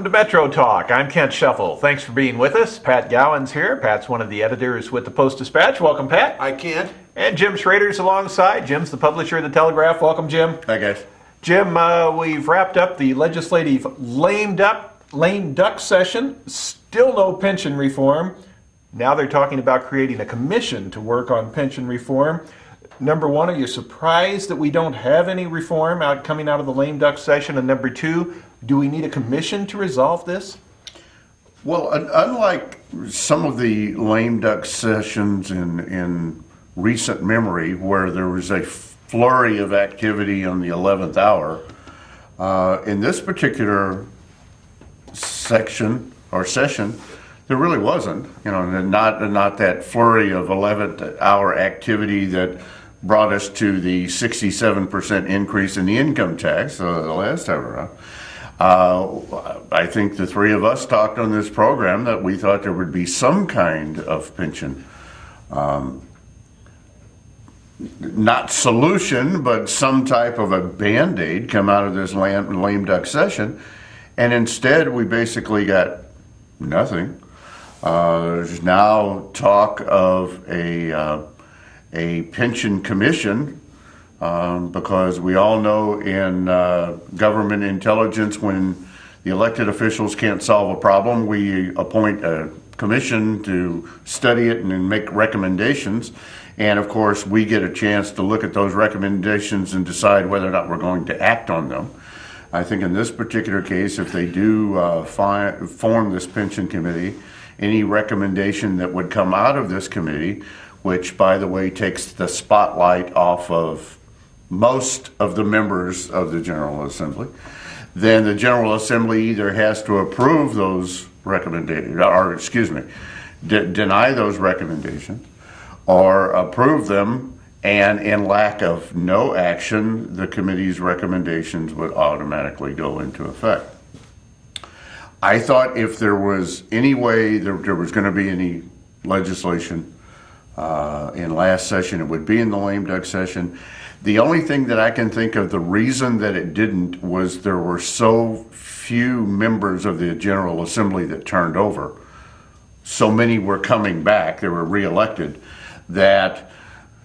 Welcome to Metro Talk. I'm Kent Shuffle. Thanks for being with us. Pat Gowan's here. Pat's one of the editors with the Post-Dispatch. Welcome, Pat. Hi, Kent. And Jim Schrader's alongside. Jim's the publisher of the Telegraph. Welcome, Jim. Hi, guys. Jim, we've wrapped up the legislative lame duck session. Still no pension reform. Now they're talking about creating a commission to work on pension reform. Number one, are you surprised that we don't have any reform coming out of the lame duck session? And number two, do we need a commission to resolve this? Well, unlike some of the lame duck sessions in recent memory, where there was a flurry of activity on the 11th hour, in this particular section or session, there really wasn't. Not that flurry of 11th hour activity that brought us to the 67% increase in the income tax the last time around. I think the three of us talked on this program that we thought there would be some kind of pension, not solution, but some type of a Band-Aid come out of this lame duck session. And instead, we basically got nothing. There's now talk of a pension commission, because we all know in government intelligence, when the elected officials can't solve a problem, we appoint a commission to study it and then make recommendations. And of course, we get a chance to look at those recommendations and decide whether or not we're going to act on them. I think in this particular case, if they do form this pension committee, any recommendation that would come out of this committee, which, by the way, takes the spotlight off of most of the members of the General Assembly, then the General Assembly either has to approve those recommendations, or deny those recommendations, or approve them, and in lack of no action, the committee's recommendations would automatically go into effect. I thought if there was any way there was going to be any legislation in last session, it would be in the lame duck session. The only thing that I can think of, the reason that it didn't, was there were so few members of the General Assembly that turned over. So many were coming back, they were reelected, that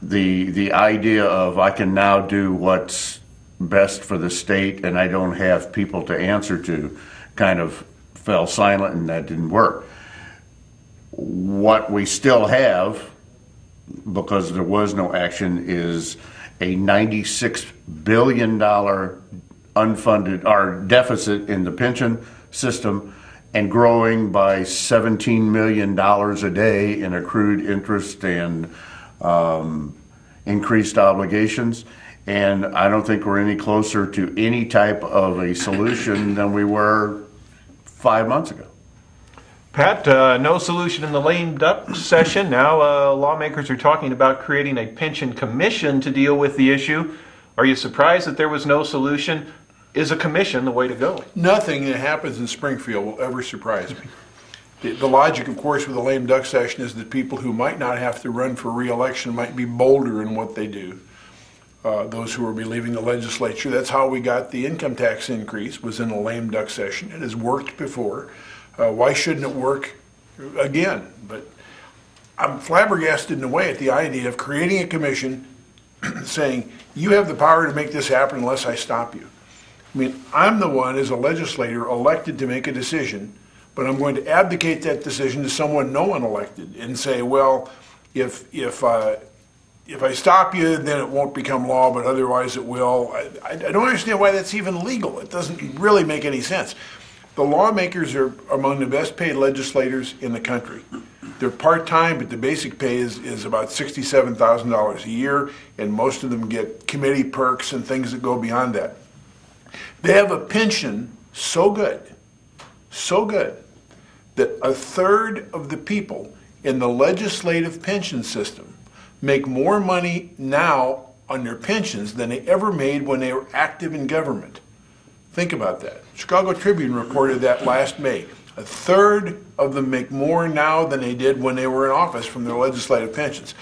the idea of I can now do what's best for the state and I don't have people to answer to kind of fell silent, and that didn't work. What we still have, because there was no action, is a $96 billion unfunded or deficit in the pension system, and growing by $17 million a day in accrued interest and increased obligations. And I don't think we're any closer to any type of a solution than we were 5 months ago. Pat, no solution in the lame duck session. Now lawmakers are talking about creating a pension commission to deal with the issue. Are you surprised that there was no solution? Is a commission the way to go? Nothing that happens in Springfield will ever surprise me. The logic, of course, with the lame duck session is that people who might not have to run for re-election might be bolder in what they do. Those who are leaving the legislature. That's how we got the income tax increase, was in a lame duck session. It has worked before. Why shouldn't it work again? But I'm flabbergasted in a way at the idea of creating a commission saying, you have the power to make this happen unless I stop you. I mean, I'm the one as a legislator elected to make a decision, but I'm going to abdicate that decision to someone no one elected and say, well, if I stop you, then it won't become law, but otherwise it will. I don't understand why that's even legal. It doesn't really make any sense. The lawmakers are among the best paid legislators in the country. They're part-time, but the basic pay is about $67,000 a year, and most of them get committee perks and things that go beyond that. They have a pension so good, that a third of the people in the legislative pension system make more money now on their pensions than they ever made when they were active in government. Think about that. Chicago Tribune reported that last May. A third of them make more now than they did when they were in office from their legislative pensions.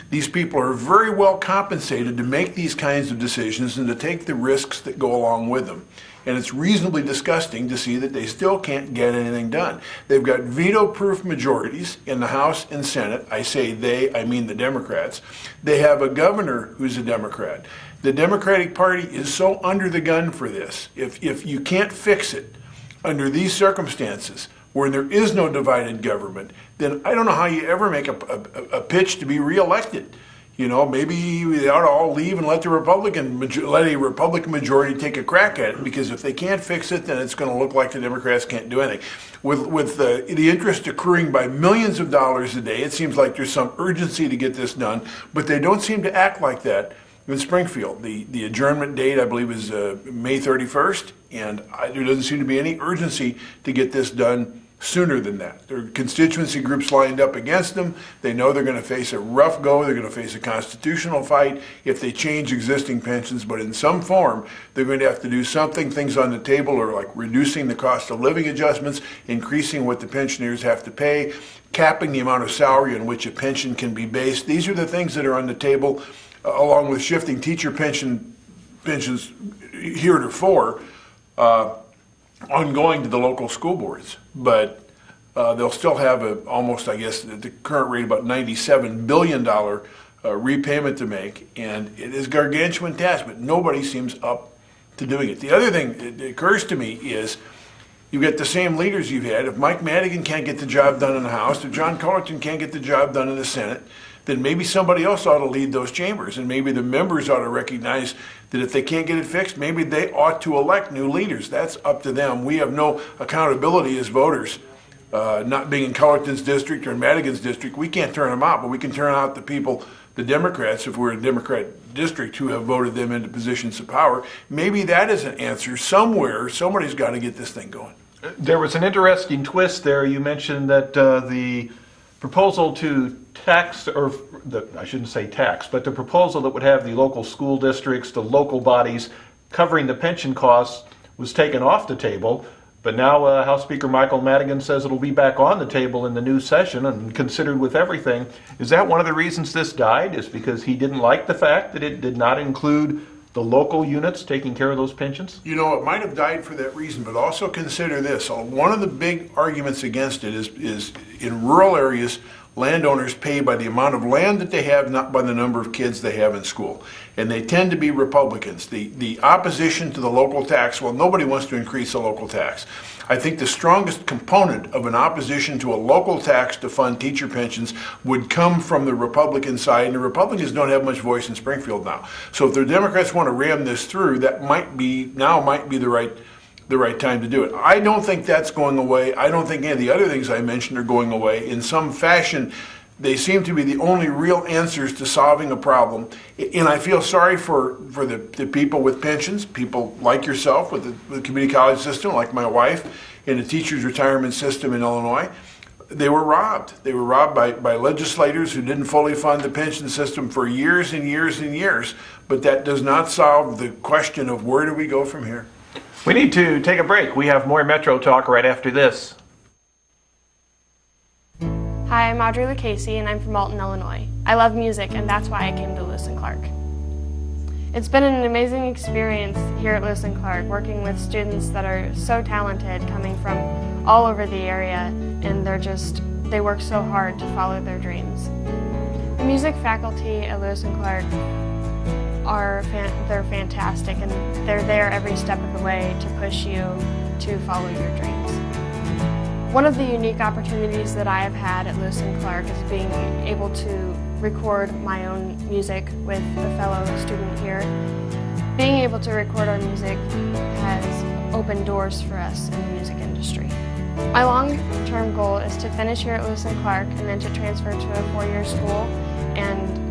These people are very well compensated to make these kinds of decisions and to take the risks that go along with them. And it's reasonably disgusting to see that they still can't get anything done. They've got veto-proof majorities in the House and Senate. I say they, I mean the Democrats. They have a governor who's a Democrat. The Democratic Party is so under the gun for this. If you can't fix it under these circumstances, where there is no divided government, then I don't know how you ever make a pitch to be reelected. You know, maybe they ought to all leave and let a Republican majority take a crack at it, because if they can't fix it, then it's going to look like the Democrats can't do anything. With the interest accruing by millions of dollars a day, it seems like there's some urgency to get this done, but they don't seem to act like that in Springfield. The adjournment date, I believe, is May 31st, and there doesn't seem to be any urgency to get this done sooner than that. There are constituency groups lined up against them. They know they're going to face a rough go. They're going to face a constitutional fight if they change existing pensions, but in some form, they're going to have to do something. Things on the table are like reducing the cost of living adjustments, increasing what the pensioners have to pay, capping the amount of salary on which a pension can be based. These are the things that are on the table, along with shifting teacher pensions heretofore, ongoing to the local school boards. But they'll still have almost, I guess, at the current rate, about $97 billion repayment to make. And it is a gargantuan task, but nobody seems up to doing it. The other thing that occurs to me is you've got the same leaders you've had. If Mike Madigan can't get the job done in the House, if John Cullerton can't get the job done in the Senate, then maybe somebody else ought to lead those chambers. And maybe the members ought to recognize that if they can't get it fixed, maybe they ought to elect new leaders. That's up to them. We have no accountability as voters, not being in Cullerton's district or in Madigan's district. We can't turn them out, but we can turn out the people, the Democrats, if we're a Democrat district, who have voted them into positions of power. Maybe that is an answer somewhere. Somebody's got to get this thing going. There was an interesting twist there. You mentioned that the proposal to tax, or I shouldn't say tax, but the proposal that would have the local school districts, the local bodies covering the pension costs was taken off the table. But now House Speaker Michael Madigan says it'll be back on the table in the new session and considered with everything. Is that one of the reasons this died? Is because he didn't like the fact that it did not include the local units taking care of those pensions? You know, it might have died for that reason, but also consider this. One of the big arguments against it is in rural areas, landowners pay by the amount of land that they have, not by the number of kids they have in school. And they tend to be Republicans. The opposition to the local tax, well, nobody wants to increase the local tax. I think the strongest component of an opposition to a local tax to fund teacher pensions would come from the Republican side, and the Republicans don't have much voice in Springfield now. So if the Democrats want to ram this through, that might be the right time to do it. I don't think that's going away. I don't think any of the other things I mentioned are going away. In some fashion, they seem to be the only real answers to solving a problem. And I feel sorry for the people with pensions, people like yourself with the community college system, like my wife, in the teachers' retirement system in Illinois. They were robbed. They were robbed by legislators who didn't fully fund the pension system for years and years and years. But that does not solve the question of where do we go from here. We need to take a break. We have more Metro Talk right after this. Hi, I'm Audrey LaCasey, and I'm from Alton, Illinois. I love music, and that's why I came to Lewis & Clark. It's been an amazing experience here at Lewis & Clark, working with students that are so talented, coming from all over the area, and they work so hard to follow their dreams. The music faculty at Lewis & Clark they're fantastic, and they're there every step of the way to push you to follow your dreams. One of the unique opportunities that I have had at Lewis & Clark is being able to record my own music with a fellow student here. Being able to record our music has opened doors for us in the music industry. My long-term goal is to finish here at Lewis & Clark and then to transfer to a four-year school and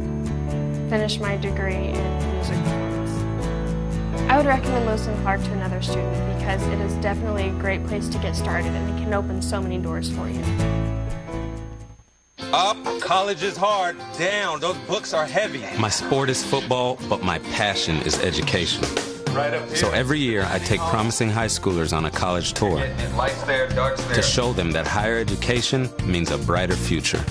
finish my degree in music performance. I would recommend Lewis & Clark to another student because it is definitely a great place to get started and it can open so many doors for you. Up, college is hard. Down, those books are heavy. My sport is football, but my passion is education. Right up here. So every year I take promising high schoolers on a college tour Lights there, darks there. to show them that higher education means a brighter future.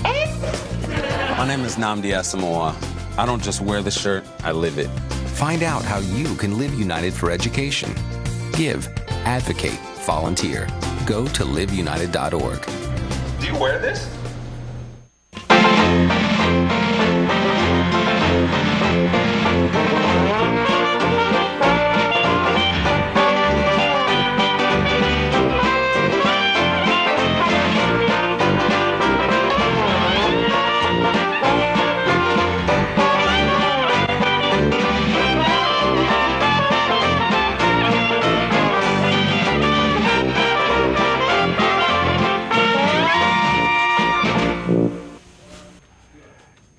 My name is Nnamdi Asamoah. I don't just wear the shirt, I live it. Find out how you can live United for education. Give, advocate, volunteer. Go to liveunited.org. Do you wear this?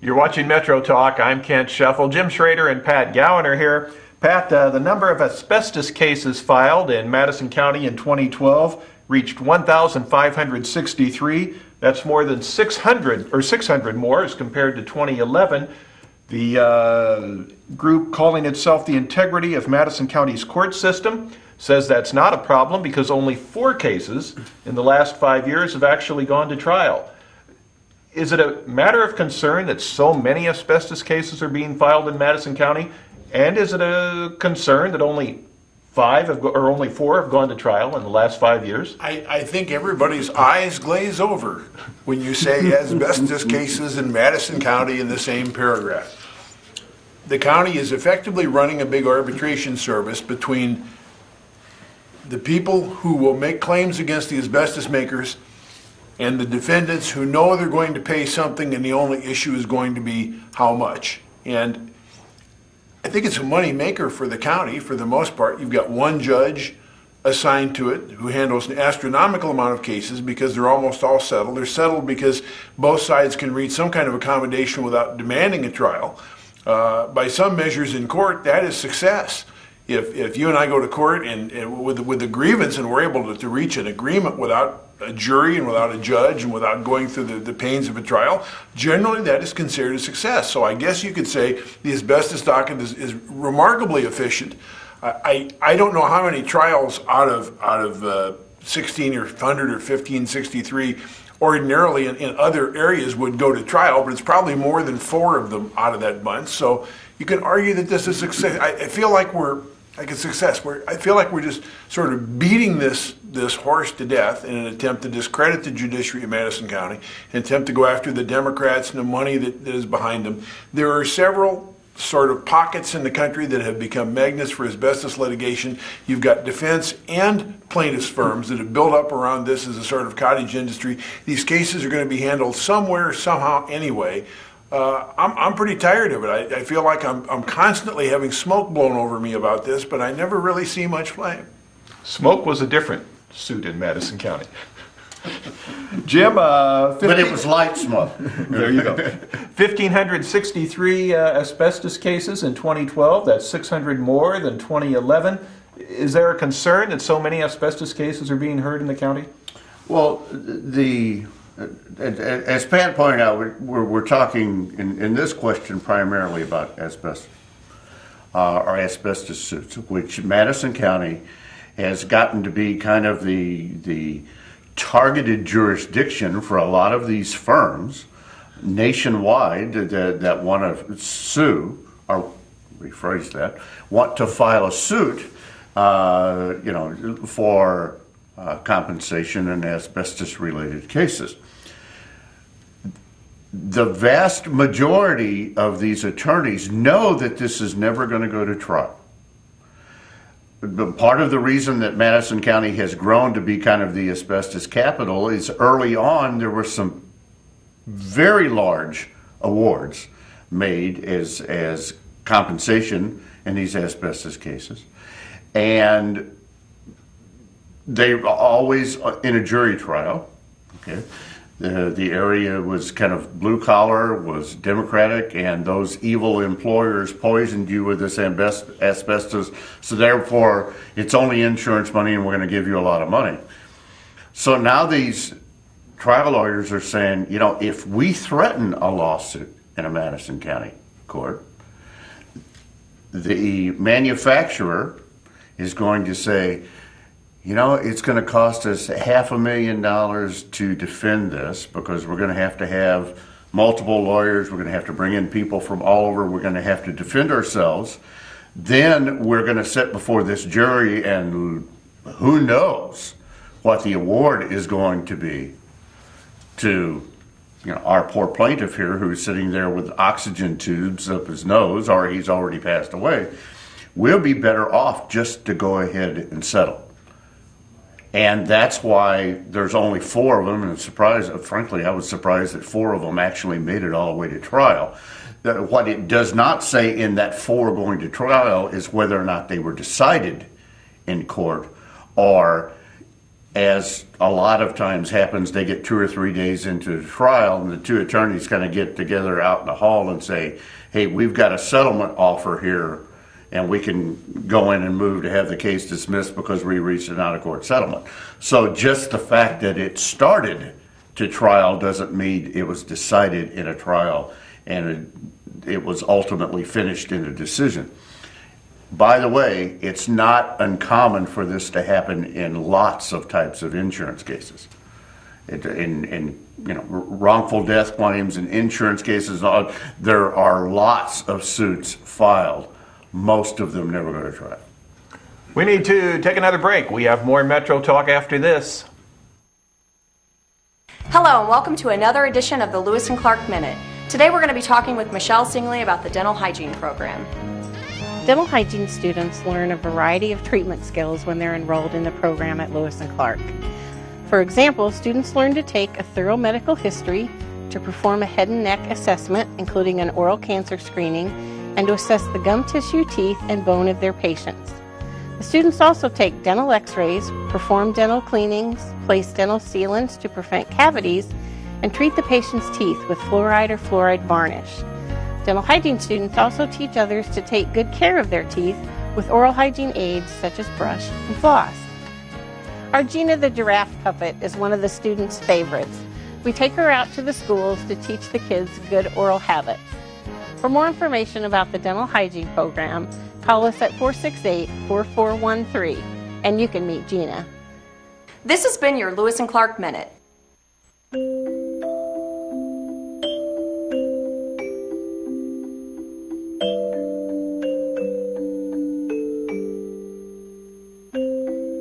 You're watching Metro Talk. I'm Kent Shuffle. Jim Schrader and Pat Gowan are here. Pat, the number of asbestos cases filed in Madison County in 2012 reached 1,563. That's more than 600 more as compared to 2011. The group calling itself the Integrity of Madison County's Court System says that's not a problem because only 4 cases in the last 5 years have actually gone to trial. Is it a matter of concern that so many asbestos cases are being filed in Madison County? And is it a concern that only 4 have gone to trial in the last 5 years? I think everybody's eyes glaze over when you say asbestos cases in Madison County in the same paragraph. The county is effectively running a big arbitration service between the people who will make claims against the asbestos makers and the defendants who know they're going to pay something and the only issue is going to be how much. And I think it's a money maker for the county for the most part. You've got one judge assigned to it who handles an astronomical amount of cases because they're almost all settled. They're settled because both sides can reach some kind of accommodation without demanding a trial. By some measures in court, that is success. If you and I go to court and with a grievance and we're able to reach an agreement without a jury and without a judge and without going through the pains of a trial, generally that is considered a success. So I guess you could say the asbestos docket is remarkably efficient. I don't know how many trials out of 1,600 or 1,563 ordinarily in other areas would go to trial, but it's probably more than 4 of them out of that bunch. So you can argue that this is a success. I feel like we're like a success. I feel like we're just sort of beating this horse to death in an attempt to discredit the judiciary of Madison County, an attempt to go after the Democrats and the money that is behind them. There are several sort of pockets in the country that have become magnets for asbestos litigation. You've got defense and plaintiffs firms that have built up around this as a sort of cottage industry. These cases are going to be handled somewhere, somehow, anyway. I'm pretty tired of it. I feel like I'm constantly having smoke blown over me about this, but I never really see much flame. Smoke was a different suit in Madison County. Jim, but it was light smoke. There you go. 1,563 asbestos cases in 2012. That's 600 more than 2011. Is there a concern that so many asbestos cases are being heard in the county? Well, as Pat pointed out, we're talking in this question primarily about asbestos or asbestos suits, which Madison County has gotten to be kind of the targeted jurisdiction for a lot of these firms nationwide that want to sue, or rephrase that, want to file a suit, for compensation in asbestos-related cases. The vast majority of these attorneys know that this is never going to go to trial. But part of the reason that Madison County has grown to be kind of the asbestos capital is early on there were some very large awards made as compensation in these asbestos cases. And they were always in a jury trial. Okay. The area was kind of blue collar, was Democratic, and those evil employers poisoned you with this asbestos, so therefore it's only insurance money and we're going to give you a lot of money. So now these trial lawyers are saying, if we threaten a lawsuit in a Madison County court, the manufacturer is going to say, it's going to cost us $500,000 to defend this because we're going to have multiple lawyers. We're going to have to bring in people from all over. We're going to have to defend ourselves. Then we're going to sit before this jury, and who knows what the award is going to be to our poor plaintiff here, who's sitting there with oxygen tubes up his nose, or he's already passed away. We'll be better off just to go ahead and settle. And that's why there's only 4 of them, and frankly, I was surprised that 4 of them actually made it all the way to trial. What it does not say in that 4 going to trial is whether or not they were decided in court, or, as a lot of times happens, they get 2 or 3 days into the trial, and the 2 attorneys kind of get together out in the hall and say, hey, we've got a settlement offer here, and we can go in and move to have the case dismissed because we reached an out-of-court settlement. So just the fact that it started to trial doesn't mean it was decided in a trial and it was ultimately finished in a decision. By the way, it's not uncommon for this to happen in lots of types of insurance cases. In wrongful death claims and insurance cases, there are lots of suits filed. Most of them never go to trial. We need to take another break. We have more Metro Talk after this. Hello and welcome to another edition of the Lewis and Clark Minute. Today we're going to be talking with Michelle Singley about the dental hygiene program. Dental hygiene students learn a variety of treatment skills when they're enrolled in the program at Lewis and Clark. For example, students learn to take a thorough medical history, to perform a head and neck assessment, including an oral cancer screening, and to assess the gum tissue, teeth, and bone of their patients. The students also take dental x-rays, perform dental cleanings, place dental sealants to prevent cavities, and treat the patient's teeth with fluoride or fluoride varnish. Dental hygiene students also teach others to take good care of their teeth with oral hygiene aids such as brush and floss. Our Gina the giraffe puppet is one of the students' favorites. We take her out to the schools to teach the kids good oral habits. For more information about the dental hygiene program, call us at 468-4413 and you can meet Gina. This has been your Lewis and Clark Minute.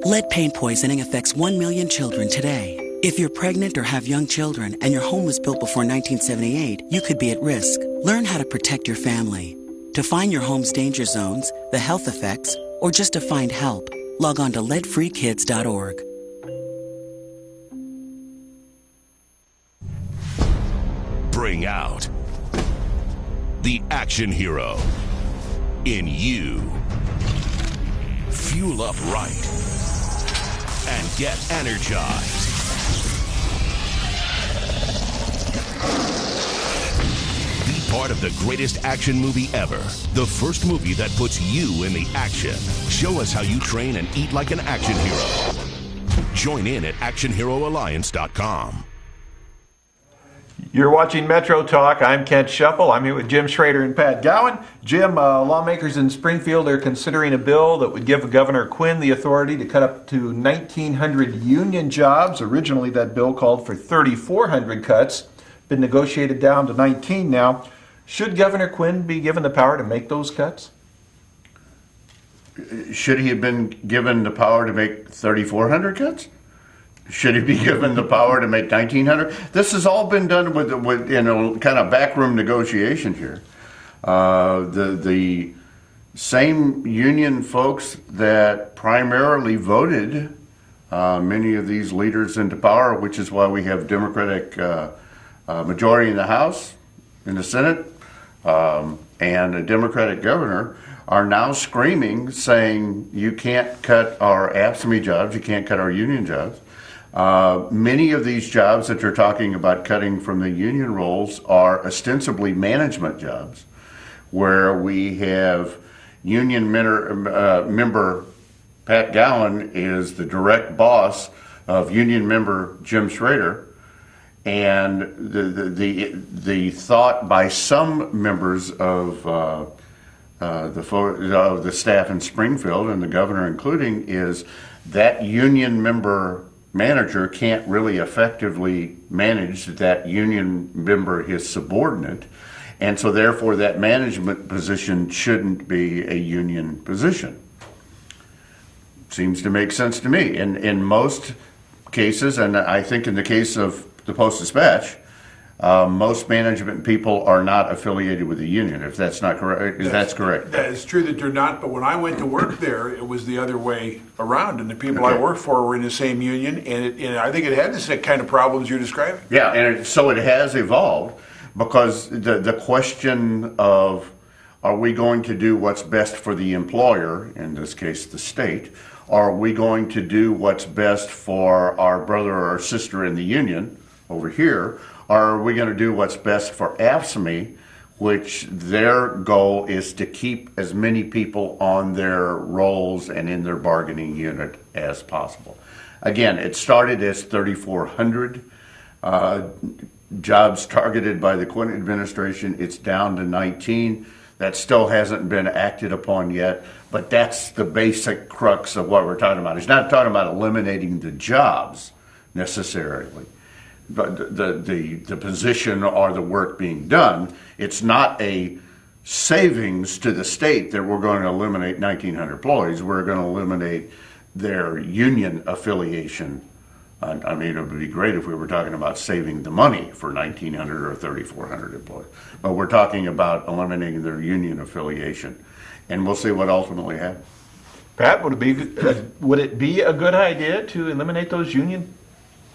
Lead paint poisoning affects 1 million children today. If you're pregnant or have young children and your home was built before 1978, you could be at risk. Learn how to protect your family. To find your home's danger zones, the health effects, or just to find help, log on to leadfreekids.org. Bring out the action hero in you. Fuel up right and get energized. Be part of the greatest action movie ever. The first movie that puts you in the action. Show us how you train and eat like an action hero. Join in at actionheroalliance.com. You're watching Metro Talk. I'm Kent Shuffle. I'm here with Jim Schrader and Pat Gowan. Jim, lawmakers in Springfield are considering a bill that would give Governor Quinn the authority to cut up to 1,900 union jobs. Originally, that bill called for 3,400 cuts. Been negotiated down to 19 now. Should Governor Quinn be given the power to make those cuts? Should he have been given the power to make 3,400 cuts? Should he be given the power to make 1,900? This has all been done with kind of backroom negotiation here. The same union folks that primarily voted many of these leaders into power, which is why we have Democratic majority in the House, in the Senate, and a Democratic governor, are now screaming, saying, you can't cut our AFSCME jobs, you can't cut our union jobs. Many of these jobs that you're talking about cutting from the union rolls are ostensibly management jobs, where we have union member Pat Gowan is the direct boss of union member Jim Schrader, and the thought by some members of the staff in Springfield, and the governor including, is that union member manager can't really effectively manage that union member, his subordinate, and so therefore that management position shouldn't be a union position. Seems to make sense to me. In most cases, and I think in the case of the Post-Dispatch, most management people are not affiliated with the union, if that's not correct. That's correct. That is true that they're not, but when I went to work there, it was the other way around, and the people I worked for were in the same union, and I think it had the kind of problems you're describing. Yeah, and so it has evolved, because the question of, are we going to do what's best for the employer, in this case the state, or are we going to do what's best for our brother or sister in the union over here, or are we going to do what's best for AFSCME, which their goal is to keep as many people on their rolls and in their bargaining unit as possible. Again, it started as 3,400 jobs targeted by the Clinton administration. It's down to 19. That still hasn't been acted upon yet, but that's the basic crux of what we're talking about. It's not talking about eliminating the jobs necessarily, but the position or the work being done. It's not a savings to the state that we're going to eliminate 1,900 employees. We're going to eliminate their union affiliation. I mean, it would be great if we were talking about saving the money for 1,900 or 3,400 employees, but we're talking about eliminating their union affiliation, and we'll see what ultimately happens. Pat, would it be a good idea to eliminate those union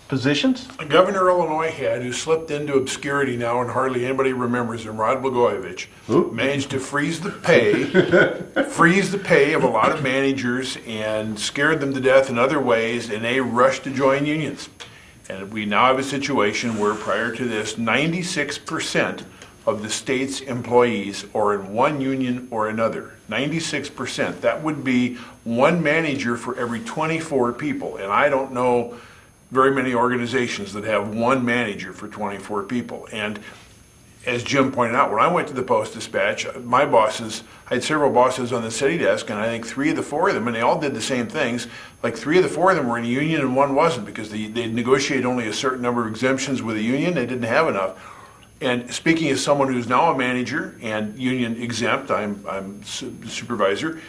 positions? Governor Illinois had, who slipped into obscurity now and hardly anybody remembers him, Rod Blagojevich, managed to freeze the pay of a lot of managers and scared them to death in other ways, and they rushed to join unions. And we now have a situation where prior to this, 96% of the state's employees are in one union or another. 96%. That would be one manager for every 24 people. And I don't know very many organizations that have one manager for 24 people. And as Jim pointed out, when I went to the Post-Dispatch, my bosses, I had several bosses on the city desk, and I think 3 of the 4 of them, and they all did the same things, like 3 of the 4 of them were in a union and one wasn't, because they negotiated only a certain number of exemptions with a union. They didn't have enough. And speaking as someone who's now a manager and union exempt, I'm supervisor,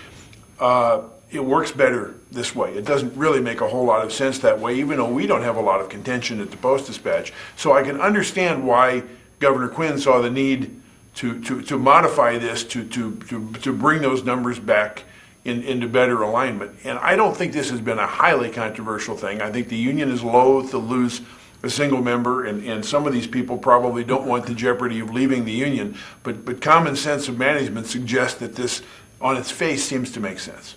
it works better this way. It doesn't really make a whole lot of sense that way, even though we don't have a lot of contention at the Post-Dispatch. So I can understand why Governor Quinn saw the need to modify this to bring those numbers back into better alignment. And I don't think this has been a highly controversial thing. I think the union is loath to lose a single member, and some of these people probably don't want the jeopardy of leaving the union, but common sense of management suggests that this, on its face, seems to make sense.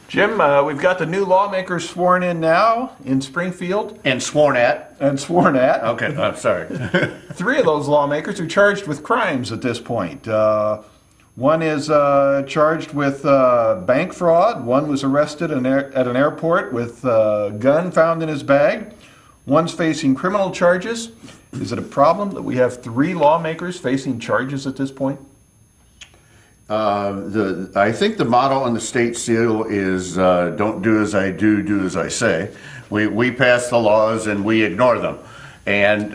Jim, we've got the new lawmakers sworn in now in Springfield. And sworn at. Okay, I'm sorry. 3 of those lawmakers are charged with crimes at this point. One is charged with bank fraud. One was arrested at an airport with a gun found in his bag. One's facing criminal charges. Is it a problem that we have 3 lawmakers facing charges at this point? I think the motto on the state seal is don't do as I do, do as I say. We pass the laws and we ignore them. And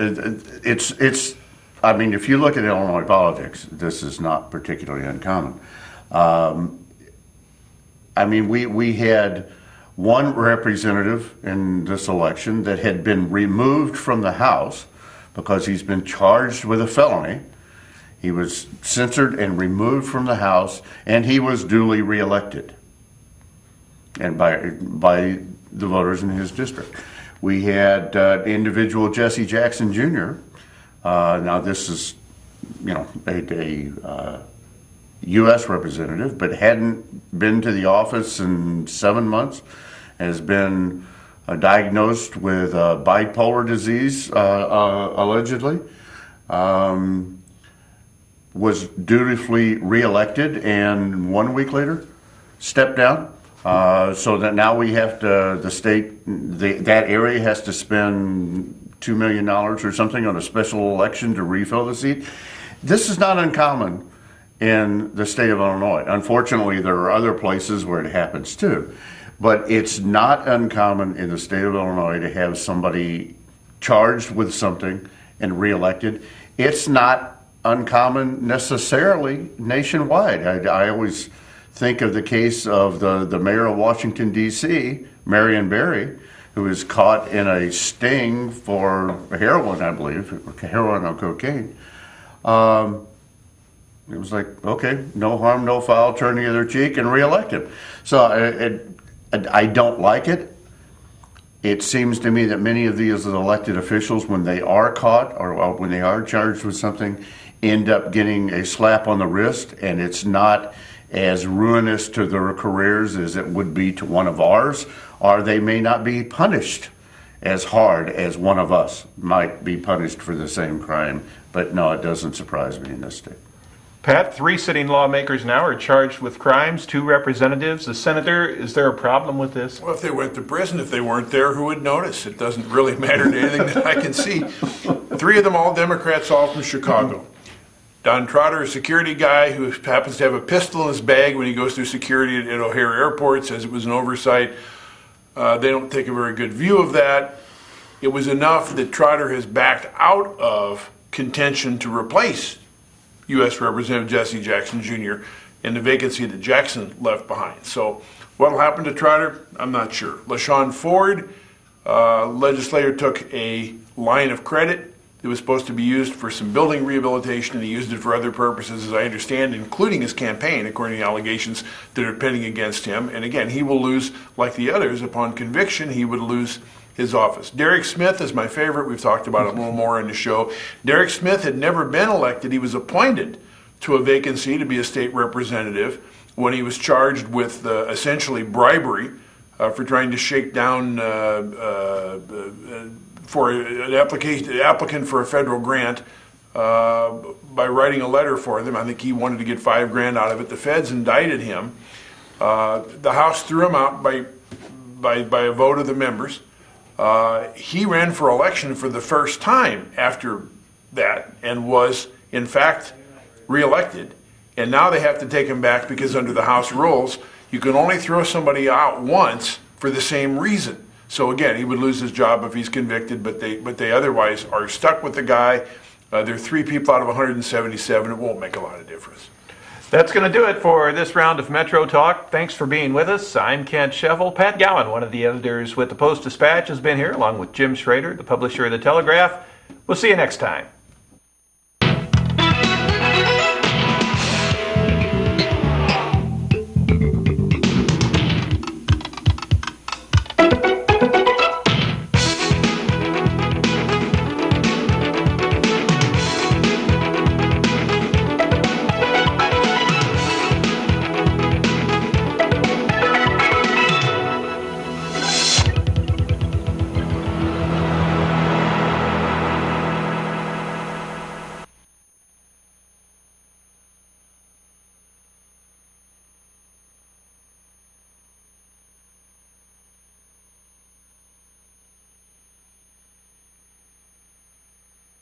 it's I mean, if you look at Illinois politics, this is not particularly uncommon. I mean, we had one representative in this election that had been removed from the House because he's been charged with a felony. He was censored and removed from the House, and he was duly reelected, and by the voters in his district. We had individual Jesse Jackson Jr. Now this is, a U.S. representative, but hadn't been to the office in 7 months, has been diagnosed with bipolar disease, allegedly. Was dutifully reelected, and 1 week later stepped down. So that now we have to, that area has to spend $2 million or something on a special election to refill the seat. This is not uncommon in the state of Illinois. Unfortunately, there are other places where it happens too. But it's not uncommon in the state of Illinois to have somebody charged with something and reelected. It's not uncommon necessarily nationwide. I always think of the case of the mayor of Washington, D.C., Marion Barry, who was caught in a sting for heroin, I believe, heroin or cocaine. It was like, okay, no harm, no foul, turn the other cheek and reelect him. So I don't like it. It seems to me that many of these elected officials, when they are caught or when they are charged with something, end up getting a slap on the wrist, and it's not as ruinous to their careers as it would be to one of ours, or they may not be punished as hard as one of us might be punished for the same crime. But no, it doesn't surprise me in this state. Pat, 3 sitting lawmakers now are charged with crimes, 2 representatives, a senator. Is there a problem with this? Well, if they went to prison, if they weren't there, who would notice? It doesn't really matter to anything that I can see. 3 of them, all Democrats, all from Chicago. Don Trotter, a security guy who happens to have a pistol in his bag when he goes through security at O'Hare Airport, says it was an oversight. They don't take a very good view of that. It was enough that Trotter has backed out of contention to replace U.S. Representative Jesse Jackson Jr. in the vacancy that Jackson left behind. So what will happen to Trotter? I'm not sure. LaShawn Ford, legislator, took a line of credit that was supposed to be used for some building rehabilitation, and he used it for other purposes, as I understand, including his campaign, according to the allegations that are pending against him. And again, he will lose, like the others, upon conviction, he would lose his office. Derek Smith is my favorite. We've talked about it a little more in the show. Derek Smith had never been elected. He was appointed to a vacancy to be a state representative when he was charged with essentially bribery for trying to shake down for an applicant for a federal grant by writing a letter for them. I think he wanted to get $5,000 out of it. The feds indicted him. The House threw him out by a vote of the members. He ran for election for the first time after that and was, in fact, reelected. And now they have to take him back because under the House rules, you can only throw somebody out once for the same reason. So again, he would lose his job if he's convicted, but they otherwise are stuck with the guy. There are 3 people out of 177. It won't make a lot of difference. That's going to do it for this round of Metro Talk. Thanks for being with us. I'm Kent Sheffel. Pat Gowan, one of the editors with the Post-Dispatch, has been here, along with Jim Schrader, the publisher of the Telegraph. We'll see you next time.